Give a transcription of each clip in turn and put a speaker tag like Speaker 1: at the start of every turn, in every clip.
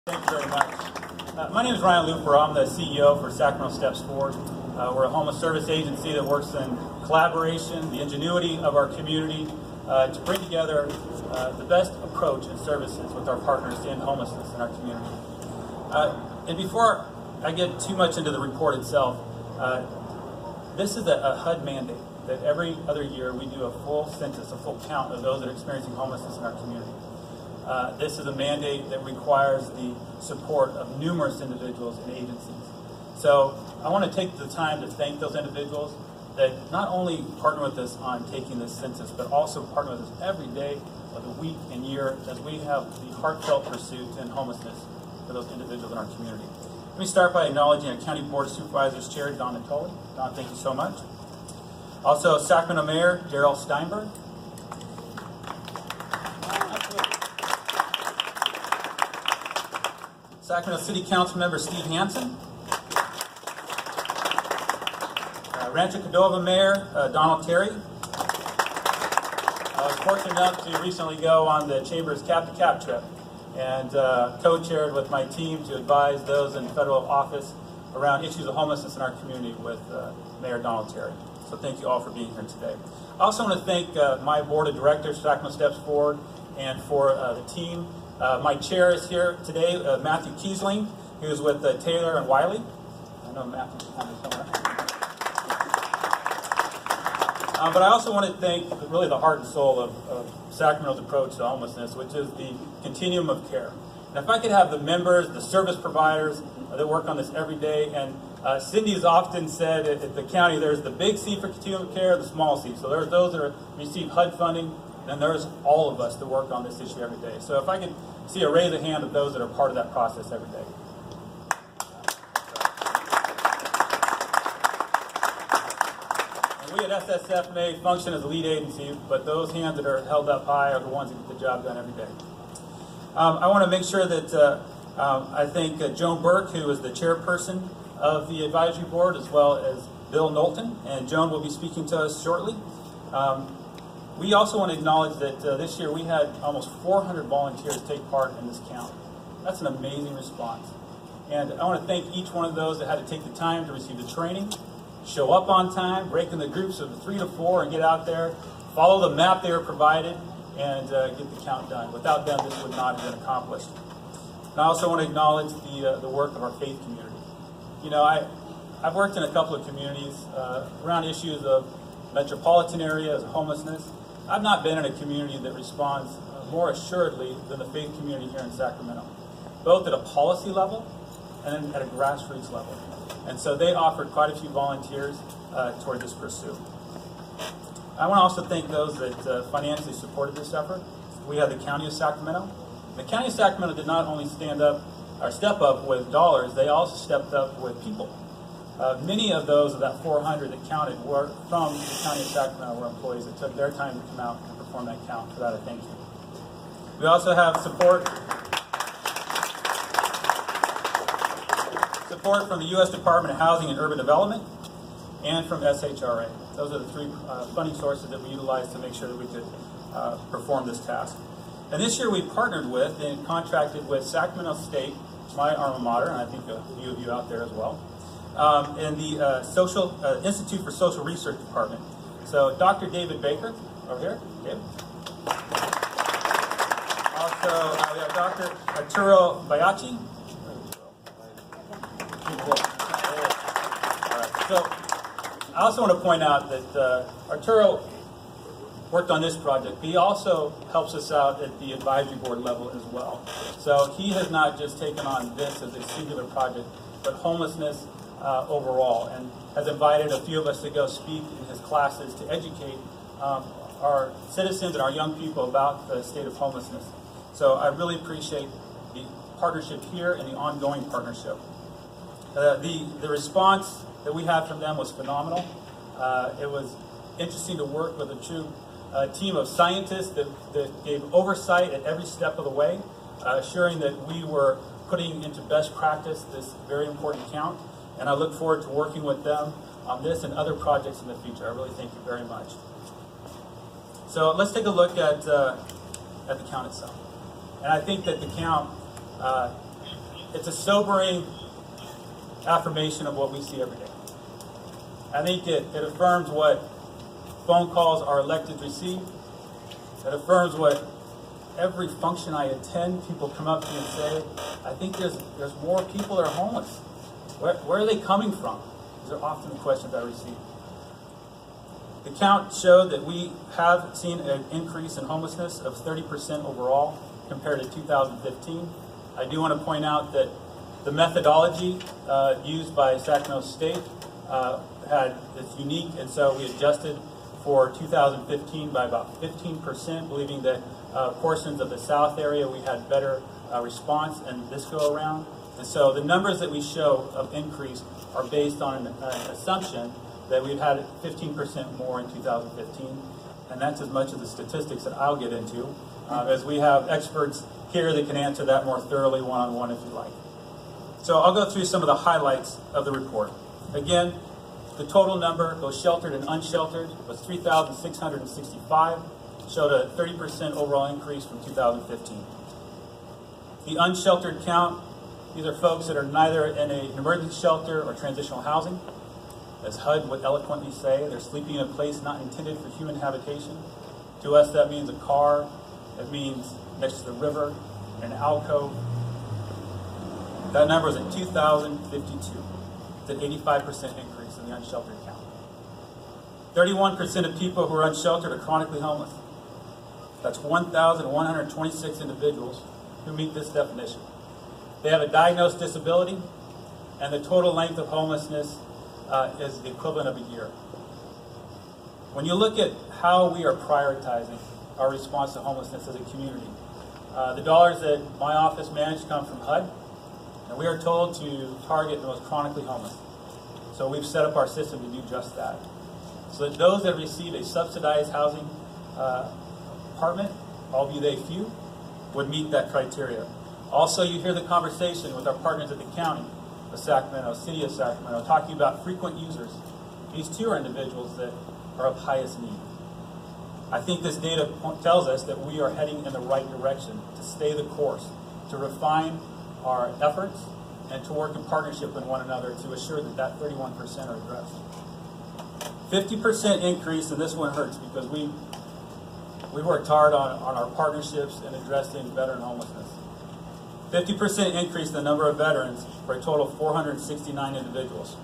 Speaker 1: Thank you very much. My name is Ryan Looper. I'm the CEO for Sacramento Steps Forward. We're a homeless service agency that works in collaboration, the ingenuity of our community to bring together the best approach and services with our partners to end homelessness in our community. And before I get too much into the report itself, this is a HUD mandate that every other year we do a full census, a full count of those that are experiencing homelessness in our community. This is a mandate that requires the support of numerous individuals and agencies. So I want to take the time to thank those individuals that not only partner with us on taking this census, but also partner with us every day of the week and year as we have the heartfelt pursuit to end homelessness for those individuals in our community. Let me start by acknowledging our County Board of Supervisors Chair, Don Natoli. Don, thank you so much. Also, Sacramento Mayor, Darrell Steinberg. Sacramento City Council Member Steve Hansen. Rancho Cordova Mayor Donald Terry. I was fortunate enough to recently go on the Chamber's Cap to Cap trip and co-chaired with my team to advise those in federal office around issues of homelessness in our community with Mayor Donald Terry. So thank you all for being here today. I also want to thank my board of directors, Sacramento Steps Forward, and for the team. My chair is here today, Matthew Kiesling, who is with Taylor and Wiley. I know Matthew's behind me somewhere. But I also want to thank really the heart and soul of Sacramento's approach to homelessness, which is the continuum of care. And if I could have the members, the service providers that work on this every day, and Cindy has often said at the county, there's the big C for continuum of care, the small C. So there's those that receive HUD funding, and there's all of us that work on this issue every day. So if I could see a raise of hand of those that are part of that process every day. And we at SSF may function as a lead agency, but those hands that are held up high are the ones that get the job done every day. I want to make sure that I thank Joan Burke, who is the chairperson of the advisory board, as well as Bill Knowlton, and Joan will be speaking to us shortly. We also want to acknowledge that this year we had almost 400 volunteers take part in this count. That's an amazing response. And I want to thank each one of those that had to take the time to receive the training, show up on time, break into groups of 3 to 4 and get out there, follow the map they were provided, and get the count done. Without them, this would not have been accomplished. And I also want to acknowledge the work of our faith community. You know, I've worked in a couple of communities around issues of metropolitan areas, homelessness. I've not been in a community that responds more assuredly than the faith community here in Sacramento, both at a policy level and then at a grassroots level. And so they offered quite a few volunteers toward this pursuit. I want to also thank those that financially supported this effort. We have the County of Sacramento. The County of Sacramento did not only step up with dollars, they also stepped up with people. Many of those of that 400 that counted were from the County of Sacramento, were employees that took their time to come out and perform that count. For that, I thank you. We also have support from the U.S. Department of Housing and Urban Development and from SHRA. Those are the 3 funding sources that we utilized to make sure that we could perform this task. And this year we partnered with and contracted with Sacramento State, my alma mater, and I think a few of you out there as well, and the Institute for Social Research Department. So Dr. David Baker, over here. David. Also, we have Dr. Arturo Baiachi. So I also want to point out that Arturo worked on this project. He also helps us out at the advisory board level as well. So he has not just taken on this as a singular project, but homelessness overall, and has invited a few of us to go speak in his classes to educate our citizens and our young people about the state of homelessness. So I really appreciate the partnership here and the ongoing partnership. The response that we had from them was phenomenal. It was interesting to work with a true team of scientists that gave oversight at every step of the way, assuring that we were putting into best practice this very important count. And I look forward to working with them on this and other projects in the future. I really thank you very much. So let's take a look at the count itself. And I think that the count it's a sobering affirmation of what we see every day. I think it affirms what phone calls our electeds receive. It affirms what every function I attend, people come up to me and say, I think there's more people that are homeless. Where are they coming from? These are often the questions I receive. The count showed that we have seen an increase in homelessness of 30% overall compared to 2015. I do want to point out that the methodology used by Sacto State it's unique, and so we adjusted for 2015 by about 15%, believing that portions of the South area we had better response in this go around. And so the numbers that we show of increase are based on an assumption that we've had 15% more in 2015, and that's as much of the statistics that I'll get into, as we have experts here that can answer that more thoroughly one-on-one if you like. So I'll go through some of the highlights of the report. Again, the total number, both sheltered and unsheltered, was 3,665, showed a 30% overall increase from 2015. The unsheltered count, these are folks that are neither in an emergency shelter or transitional housing. As HUD would eloquently say, they're sleeping in a place not intended for human habitation. To us, that means a car. It means next to the river, an alcove. That number is at 2,052. It's an 85% increase in the unsheltered count. 31% of people who are unsheltered are chronically homeless. That's 1,126 individuals who meet this definition. They have a diagnosed disability, and the total length of homelessness is the equivalent of a year. When you look at how we are prioritizing our response to homelessness as a community, the dollars that my office managed come from HUD, and we are told to target the most chronically homeless. So we've set up our system to do just that. So that those that receive a subsidized housing apartment, albeit they few, would meet that criteria. Also, you hear the conversation with our partners at the county of Sacramento, City of Sacramento, talking about frequent users. These too are individuals that are of highest need. I think this data tells us that we are heading in the right direction to stay the course, to refine our efforts, and to work in partnership with one another to assure that that 31% are addressed. 50% increase, and this one hurts because we worked hard on our partnerships and addressing veteran homelessness. 50% increase in the number of veterans for a total of 469 individuals.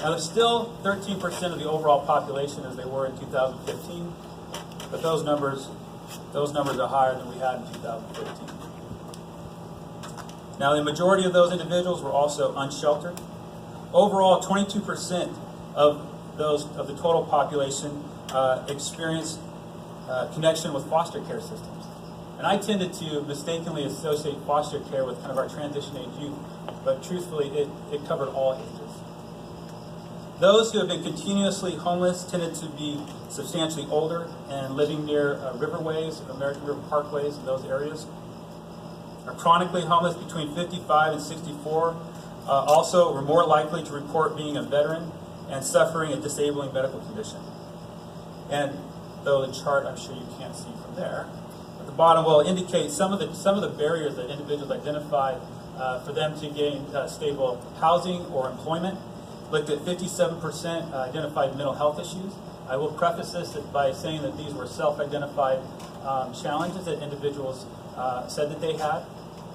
Speaker 1: Now there's still 13% of the overall population as they were in 2015, but those numbers are higher than we had in 2015. Now the majority of those individuals were also unsheltered. Overall, 22% of the total population experienced connection with foster care systems. And I tended to mistakenly associate foster care with kind of our transition age youth, but truthfully it covered all ages. Those who have been continuously homeless tended to be substantially older and living near riverways, American River Parkways, and those areas. Are chronically homeless between 55 and 64 also were more likely to report being a veteran and suffering a disabling medical condition. And though the chart I'm sure you can't see from there, at the bottom will indicate some of the barriers that individuals identified for them to gain stable housing or employment. Looked at 57% identified mental health issues. I will preface this by saying that these were self-identified challenges that individuals said that they had.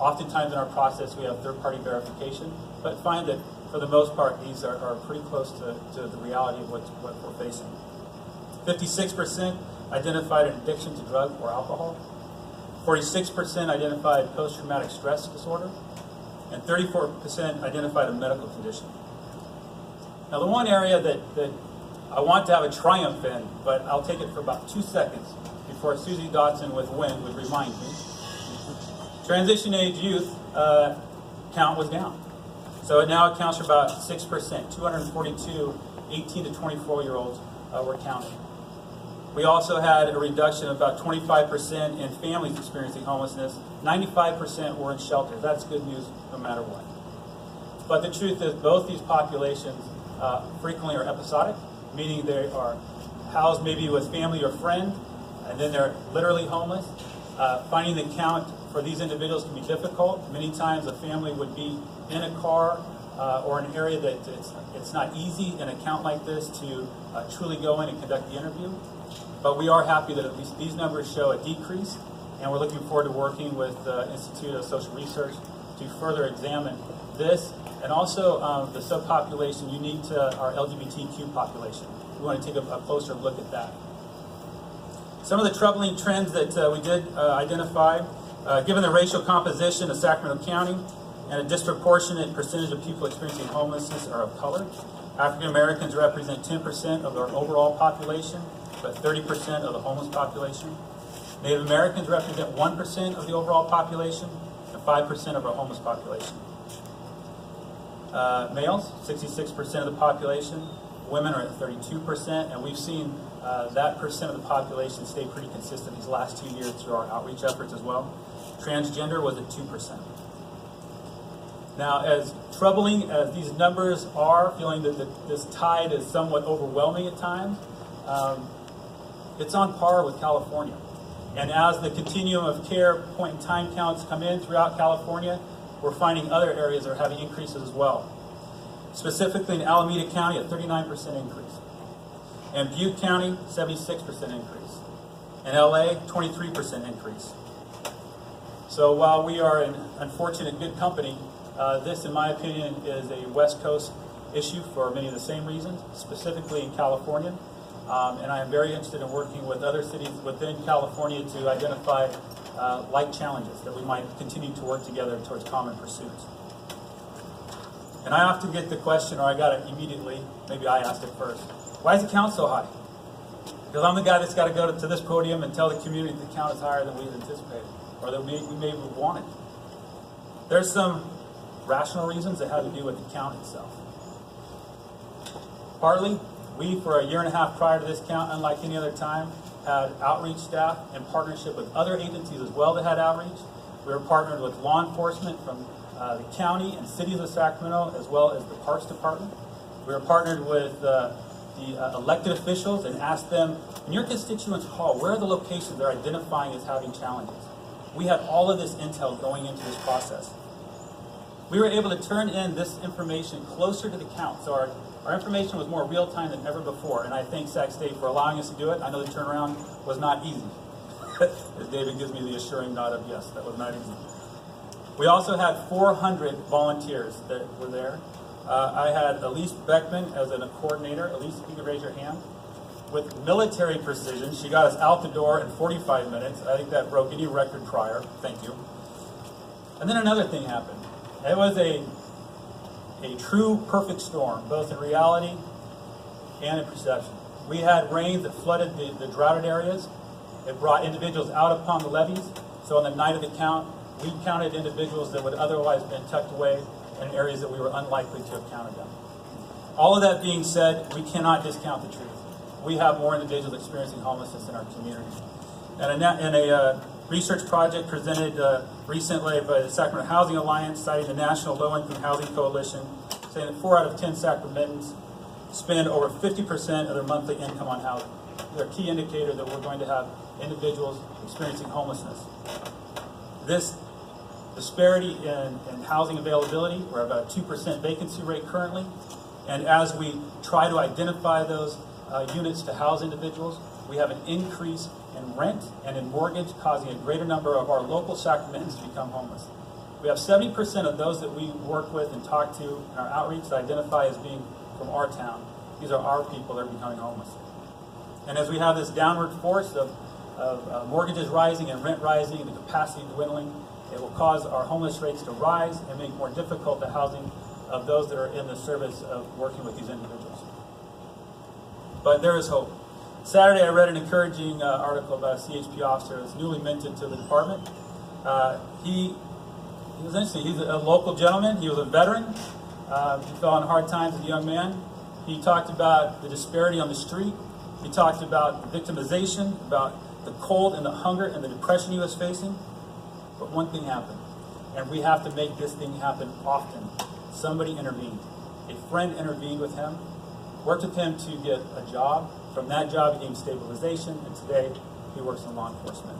Speaker 1: Oftentimes in our process we have third-party verification, but find that for the most part these are pretty close to the reality of what we're facing. 56% identified an addiction to drug or alcohol. 46% identified post-traumatic stress disorder, and 34% identified a medical condition. Now the one area that I want to have a triumph in, but I'll take it for about 2 seconds before Susie Dotson with WIN would remind me. Transition age youth count was down. So it now accounts for about 6%, 242 18 to 24-year-olds were counted. We also had a reduction of about 25% in families experiencing homelessness. 95% were in shelters. That's good news no matter what. But the truth is both these populations frequently are episodic, meaning they are housed maybe with family or friend, and then they're literally homeless. Finding the count for these individuals can be difficult. Many times a family would be in a car or an area that it's not easy in an account like this to truly go in and conduct the interview. But we are happy that at least these numbers show a decrease, and we're looking forward to working with the Institute of Social Research to further examine this and also the subpopulation unique to our LGBTQ population. We want to take a closer look at that. Some of the troubling trends that we did identify, given the racial composition of Sacramento County and a disproportionate percentage of people experiencing homelessness are of color. African Americans represent 10% of our overall population, but 30% of the homeless population. Native Americans represent 1% of the overall population and 5% of our homeless population. Males, 66% of the population. Women are at 32%, and we've seen that percent of the population stay pretty consistent these last 2 years through our outreach efforts as well. Transgender was at 2%. Now, as troubling as these numbers are, feeling that this tide is somewhat overwhelming at times, it's on par with California. And as the continuum of care point in time counts come in throughout California, we're finding other areas are having increases as well. Specifically in Alameda County, a 39% increase. In Butte County, 76% increase. In LA, 23% increase. So while we are in unfortunate good company, this, in my opinion, is a West Coast issue for many of the same reasons, specifically in California. And I am very interested in working with other cities within California to identify like challenges that we might continue to work together towards common pursuits. And I often get the question, or I got it immediately, maybe I asked it first, why is the count so high? Because I'm the guy that's got to go to this podium and tell the community the count is higher than we had anticipated, or that we maybe wanted. There's some rational reasons that have to do with the count itself. Partly, we, for a year and a half prior to this count, unlike any other time, had outreach staff in partnership with other agencies as well that had outreach. We were partnered with law enforcement from the county and cities of Sacramento, as well as the Parks Department. We were partnered with the elected officials and asked them, in your constituents' hall, where are the locations they're identifying as having challenges? We had all of this intel going into this process. We were able to turn in this information closer to the count, so our information was more real-time than ever before, and I thank Sac State for allowing us to do it. I know the turnaround was not easy. As David gives me the assuring nod of yes, that was not easy. We also had 400 volunteers that were there. I had Elise Beckman as a coordinator. Elise, if you could raise your hand. With military precision, she got us out the door in 45 minutes. I think that broke any record prior. Thank you. And then another thing happened. It was a true perfect storm, both in reality and in perception. We had rains that flooded the droughted areas. It brought individuals out upon the levees. So on the night of the count, we counted individuals that would otherwise have been tucked away in areas that we were unlikely to have counted them. All of that being said, we cannot discount the truth. We have more individuals experiencing homelessness in our community. And in a research project presented recently by the Sacramento Housing Alliance, citing the National Low-Income Housing Coalition, saying that 4 out of 10 Sacramentans spend over 50% of their monthly income on housing. They're a key indicator that we're going to have individuals experiencing homelessness. This disparity in housing availability, we're about a 2% vacancy rate currently, and as we try to identify those units to house individuals, we have an increase in rent and in mortgage, causing a greater number of our local Sacramentans to become homeless. We have 70% of those that we work with and talk to in our outreach that identify as being from our town. These are our people that are becoming homeless. And as we have this downward force of mortgages rising and rent rising and the capacity dwindling, it will cause our homeless rates to rise and make more difficult the housing of those that are in the service of working with these individuals. But there is hope. Saturday I read an encouraging article about a CHP officer that's newly minted to the department. He was interesting. He's a local gentleman. He was a veteran. He fell on hard times as a young man. He talked about the disparity on the street. He talked about the victimization, about the cold and the hunger and the depression he was facing. But one thing happened, and we have to make this thing happen often. Somebody intervened. A friend intervened with him, worked with him to get a job. From that job, he gained stabilization, and today he works in law enforcement.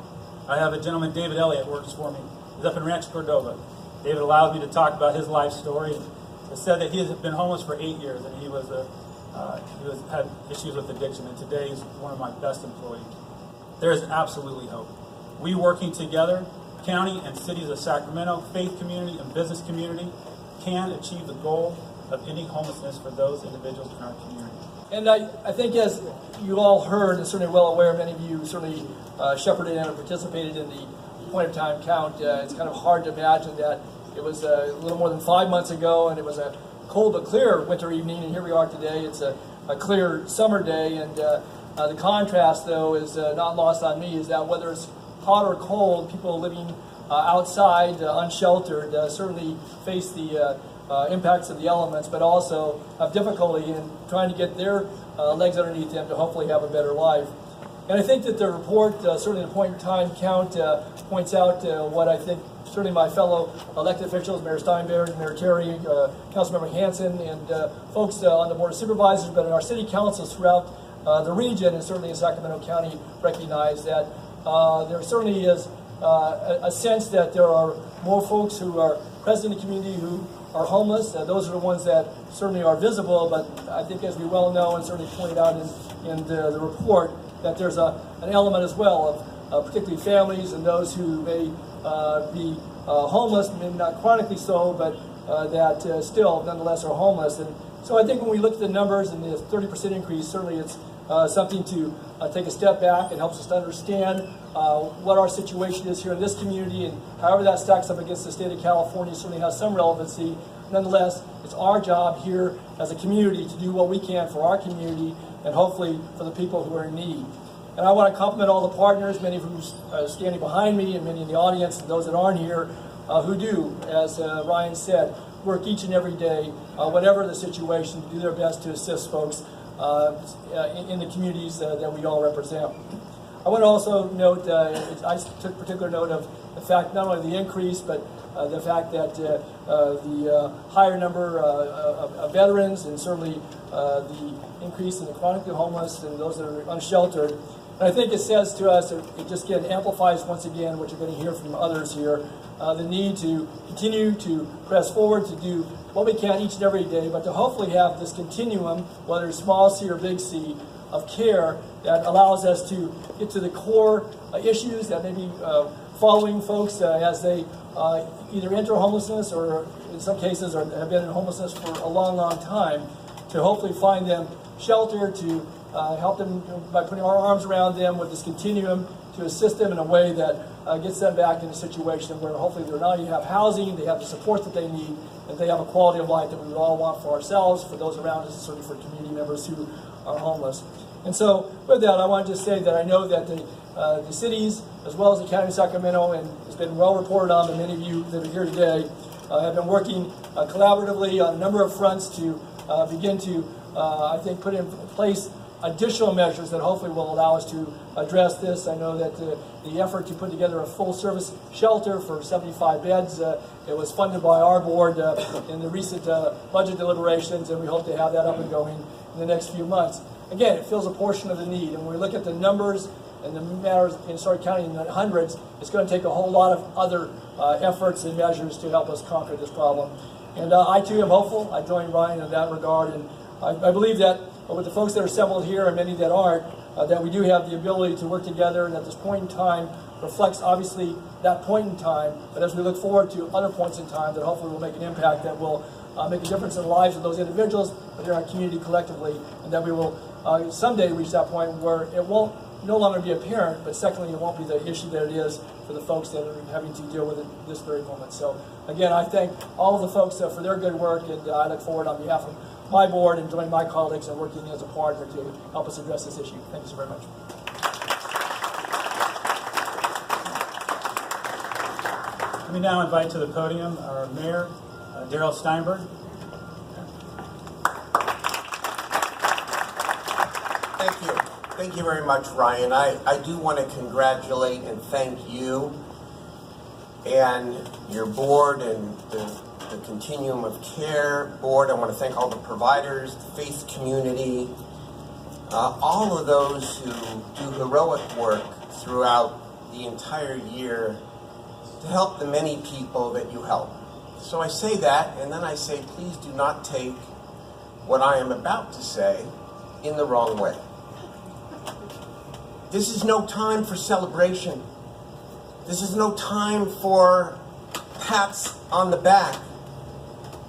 Speaker 1: I have a gentleman, David Elliott, works for me is up in Rancho Cordova. David allows me to talk about his life story. It said that he has been homeless for 8 years, and he had issues with addiction, and today he's one of my best employees. There is absolutely hope. We working together, county and cities of Sacramento, faith community and business community, can achieve the goal of ending homelessness for those individuals in our community.
Speaker 2: And I think, as you all heard, and certainly well aware, many of you certainly shepherded and participated in the point of time count. It's kind of hard to imagine that it was a little more than 5 months ago, and it was a cold but clear winter evening, and here we are today. It's a clear summer day, and the contrast, though, is not lost on me, is that whether it's hot or cold, people living outside, unsheltered, certainly face the impacts of the elements, but also have difficulty in trying to get their legs underneath them to hopefully have a better life. And I think that the report, certainly the point in time count, points out what I think certainly my fellow elected officials, Mayor Steinberg, Mayor Terry, Councilmember Hanson, and folks on the Board of Supervisors, but in our city councils throughout the region, and certainly in Sacramento County, recognize that there certainly is a sense that there are more folks who are present in the community who are homeless. Those are the ones that certainly are visible, but I think, as we well know and certainly pointed out in the report, that there's an element as well of particularly families and those who may be homeless, maybe not chronically so, but that still nonetheless are homeless. And so I think when we look at the numbers and the 30% increase, certainly it's something to take a step back. It helps us to understand what our situation is here in this community, and however that stacks up against the state of California certainly has some relevancy. Nonetheless, it's our job here as a community to do what we can for our community and hopefully for the people who are in need. And I want to compliment all the partners, many of whom are standing behind me and many in the audience and those that aren't here, who do, as Ryan said, work each and every day, whatever the situation, to do their best to assist folks in the communities that we all represent. I want to also note, I took particular note of the fact not only the increase, but the fact that the higher number of veterans, and certainly the increase in the chronically homeless and those that are unsheltered. And I think it says to us, it just again amplifies once again what you're going to hear from others here, the need to continue to press forward, to do what we can each and every day, but to hopefully have this continuum, whether it's small c or big C, of care that allows us to get to the core issues that may be following folks as they either enter homelessness or in some cases have been in homelessness for a long, long time, to hopefully find them shelter, to help them by putting our arms around them with this continuum, to assist them in a way that gets them back in a situation where hopefully they're not only have housing, they have the support that they need, and they have a quality of life that we would all want for ourselves, for those around us, and certainly for community members who are homeless. And so with that, I want to just say that I know that the cities, as well as the County of Sacramento, and it's been well reported on by many of you that are here today, have been working collaboratively on a number of fronts to begin to, I think, put in place additional measures that hopefully will allow us to address this. I know that the effort to put together a full-service shelter for 75 beds, it was funded by our board in the recent budget deliberations, and we hope to have that up and going in the next few months. Again, it fills a portion of the need, and when we look at the numbers and the matters in Stark County in the hundreds, it's going to take a whole lot of other efforts and measures to help us conquer this problem. And I too am hopeful. I join Ryan in that regard, and I believe that with the folks that are assembled here and many that aren't, that we do have the ability to work together, and that this point in time reflects obviously that point in time, but as we look forward to other points in time, that hopefully will make an impact that will make a difference in the lives of those individuals, but in our community collectively, and that we will someday reach that point where it won't no longer be apparent, but secondly, it won't be the issue that it is for the folks that are having to deal with it this very moment. So again, I thank all of the folks for their good work, and I look forward on behalf of my board and joining my colleagues and working as a partner to help us address this issue. Thank you so very much.
Speaker 1: Let me now invite to the podium our Mayor, Darrell Steinberg.
Speaker 3: Thank you. Thank you very much, Ryan. I do want to congratulate and thank you and your board and the Continuum of Care board. I want to thank all the providers, the faith community, all of those who do heroic work throughout the entire year to help the many people that you help. So I say that, and then I say, please do not take what I am about to say in the wrong way. This is no time for celebration. This is no time for pats on the back.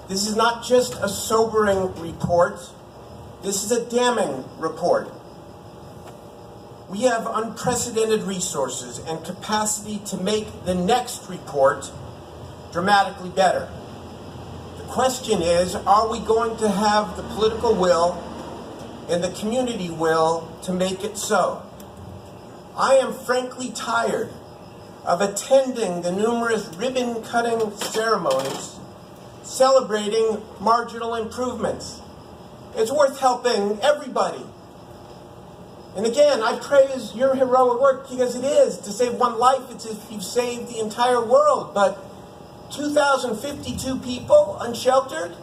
Speaker 3: This is not just a sobering report. This is a damning report. We have unprecedented resources and capacity to make the next report dramatically better. The question is, are we going to have the political will and the community will to make it so? I am frankly tired of attending the numerous ribbon-cutting ceremonies celebrating marginal improvements. It's worth helping everybody. And again, I praise your heroic work because it is. To save one life, it's as if you've saved the entire world. But 2,052 people unsheltered?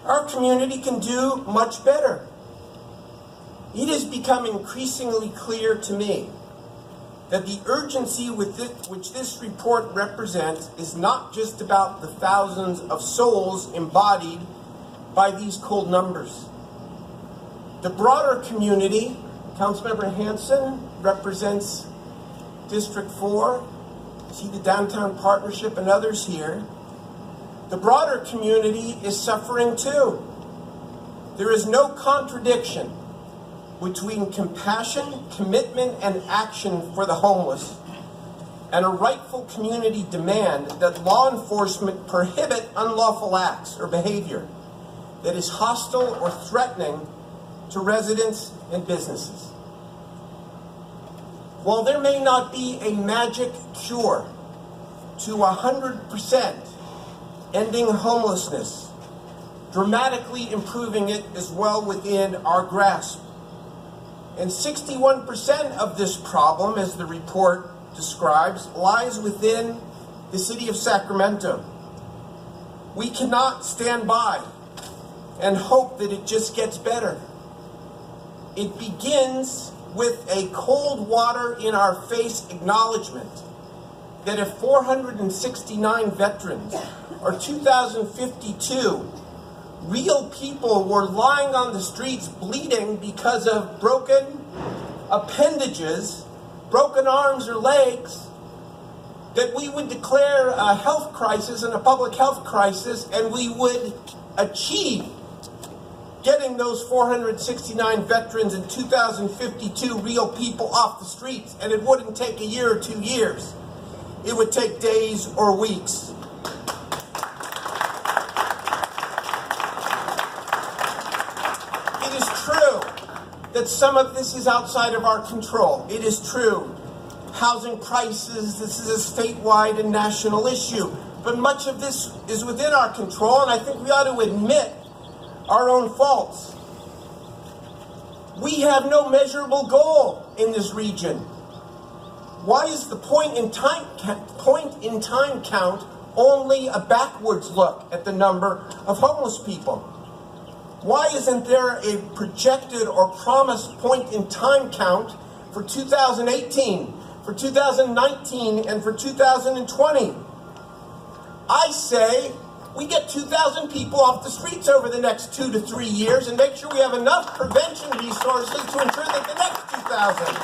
Speaker 3: Our community can do much better. It has become increasingly clear to me that the urgency which this report represents is not just about the thousands of souls embodied by these cold numbers. The broader community, Councilmember Hanson represents District 4, see the Downtown Partnership and others here. The broader community is suffering too. There is no contradiction between compassion, commitment, and action for the homeless and a rightful community demand that law enforcement prohibit unlawful acts or behavior that is hostile or threatening to residents and businesses. While there may not be a magic cure to 100% ending homelessness, dramatically improving it is well within our grasp. And 61% of this problem, as the report describes, lies within the city of Sacramento. We cannot stand by and hope that it just gets better. It begins with a cold water in our face acknowledgement that if 469 veterans or 2,052 real people were lying on the streets bleeding because of broken appendages, broken arms or legs, that we would declare a health crisis and a public health crisis, and we would achieve getting those 469 veterans and 2,052 real people off the streets. And it wouldn't take a year or 2 years. It would take days or weeks. It is true that some of this is outside of our control. It is true. Housing prices, this is a statewide and national issue. But much of this is within our control, and I think we ought to admit our own faults. We have no measurable goal in this region. Why is the point in time count only a backwards look at the number of homeless people? Why isn't there a projected or promised point in time count for 2018, for 2019, and for 2020? I say we get 2,000 people off the streets over the next 2 to 3 years and make sure we have enough prevention resources to ensure that the next 2,000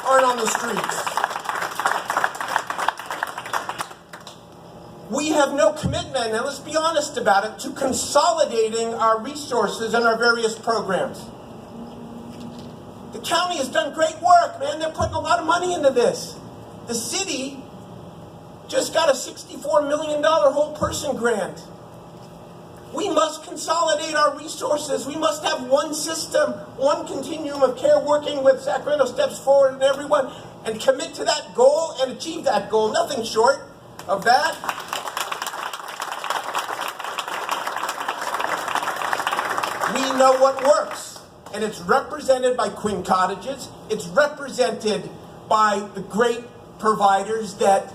Speaker 3: aren't on the streets. We have no commitment, and let's be honest about it, to consolidating our resources and our various programs. The county has done great work, man. They're putting a lot of money into this. The city just got a $64 million whole person grant. We must consolidate our resources. We must have one system, one continuum of care working with Sacramento Steps Forward and everyone, and commit to that goal and achieve that goal. Nothing short of that. We know what works, and it's represented by Quinn Cottages. It's represented by the great providers that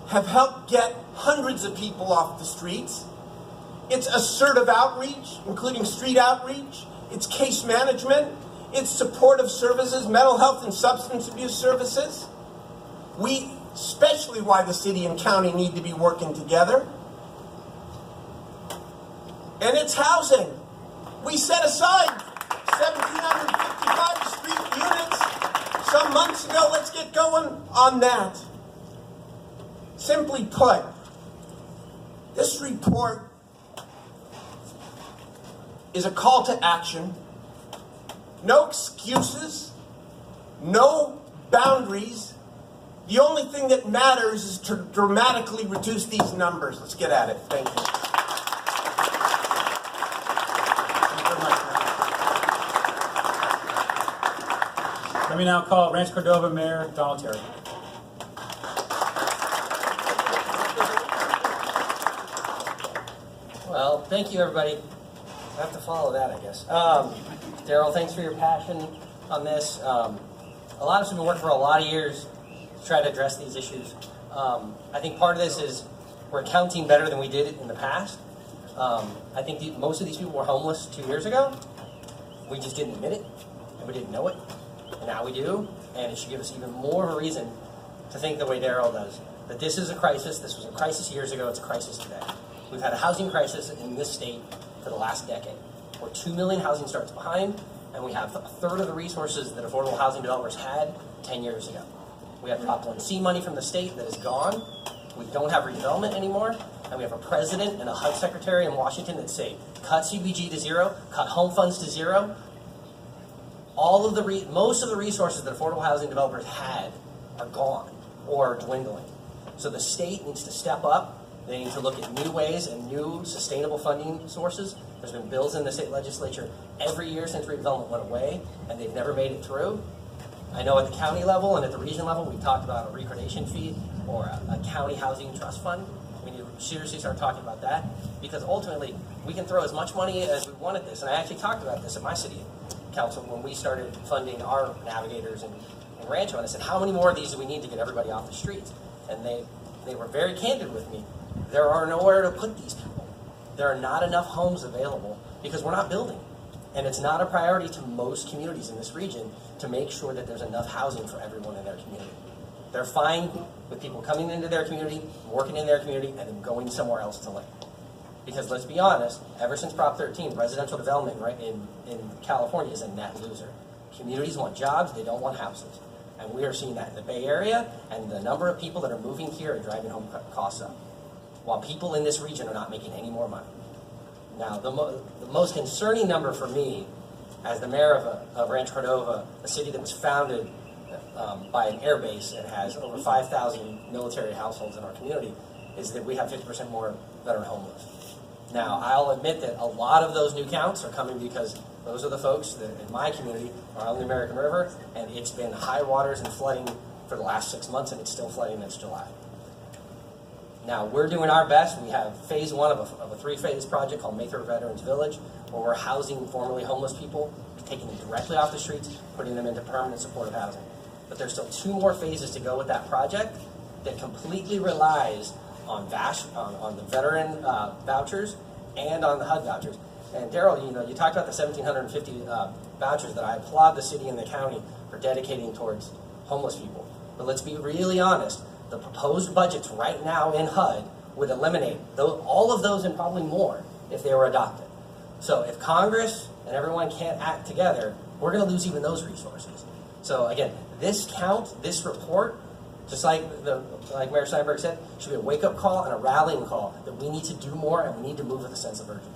Speaker 3: have helped get hundreds of people off the streets. It's assertive outreach, including street outreach. It's case management. It's supportive services, mental health and substance abuse services. We especially why the city and county need to be working together. And it's housing. We set aside 1,755 street units some months ago. Let's get going on that. Simply put, this report is a call to action. No excuses, no boundaries. The only thing that matters is to dramatically reduce these numbers. Let's get at it. Thank you.
Speaker 1: Let me now call Rancho Cordova Mayor Donald Terry.
Speaker 4: Well, thank you, everybody. I have to follow that, I guess. Daryl, thanks for your passion on this. A lot of us have been working for a lot of years to try to address these issues. I think part of this is we're counting better than we did in the past. I think most of these people were homeless 2 years ago. We just didn't admit it, and we didn't know it. And now we do, and it should give us even more of a reason to think the way Daryl does. That this is a crisis. This was a crisis years ago. It's a crisis today. We've had a housing crisis in this state for the last decade. We're 2 million housing starts behind, and we have a third of the resources that affordable housing developers had 10 years ago. We have Prop 1C money from the state that is gone. We don't have redevelopment anymore, and we have a president and a HUD secretary in Washington that say, cut CBG to zero, cut home funds to zero. All of the most of the resources that affordable housing developers had are gone or dwindling. So the state needs to step up. They need to look at new ways and new sustainable funding sources. There's been bills in the state legislature every year since redevelopment went away, and they've never made it through. I know at the county level and at the region level, we've talked about a recordation fee or a county housing trust fund. We need to seriously start talking about that, because ultimately we can throw as much money as we want at this. And I actually talked about this at my city council when we started funding our navigators in Rancho, and I said, how many more of these do we need to get everybody off the streets? And they were very candid with me. There are nowhere to put these people. There are not enough homes available because we're not building. And it's not a priority to most communities in this region to make sure that there's enough housing for everyone in their community. They're fine with people coming into their community, working in their community, and then going somewhere else to live. Because let's be honest, ever since Prop 13, residential development right in California is a net loser. Communities want jobs, they don't want houses. And we are seeing that in the Bay Area, and the number of people that are moving here are driving home costs up, while people in this region are not making any more money. Now, the most concerning number for me, as the mayor of Rancho Cordova, a city that was founded by an air base and has over 5,000 military households in our community, is that we have 50% more that are homeless. Now, I'll admit that a lot of those new counts are coming because those are the folks that in my community are on the American River, and it's been high waters and flooding for the last 6 months, and it's still flooding this July. Now, we're doing our best. We have phase one of a 3-phase project called Mayfair Veterans Village, where we're housing formerly homeless people, taking them directly off the streets, putting them into permanent supportive housing. But there's still 2 more phases to go with that project that completely relies on the veteran vouchers and on the HUD vouchers. And Daryl, you talked about the 1,750 vouchers that I applaud the city and the county for dedicating towards homeless people. But let's be really honest. The proposed budgets right now in HUD would eliminate all of those and probably more if they were adopted. So if Congress and everyone can't act together, we're going to lose even those resources. So again, this report, just like Mayor Steinberg said, should be a wake-up call and a rallying call that we need to do more and we need to move with a sense of urgency.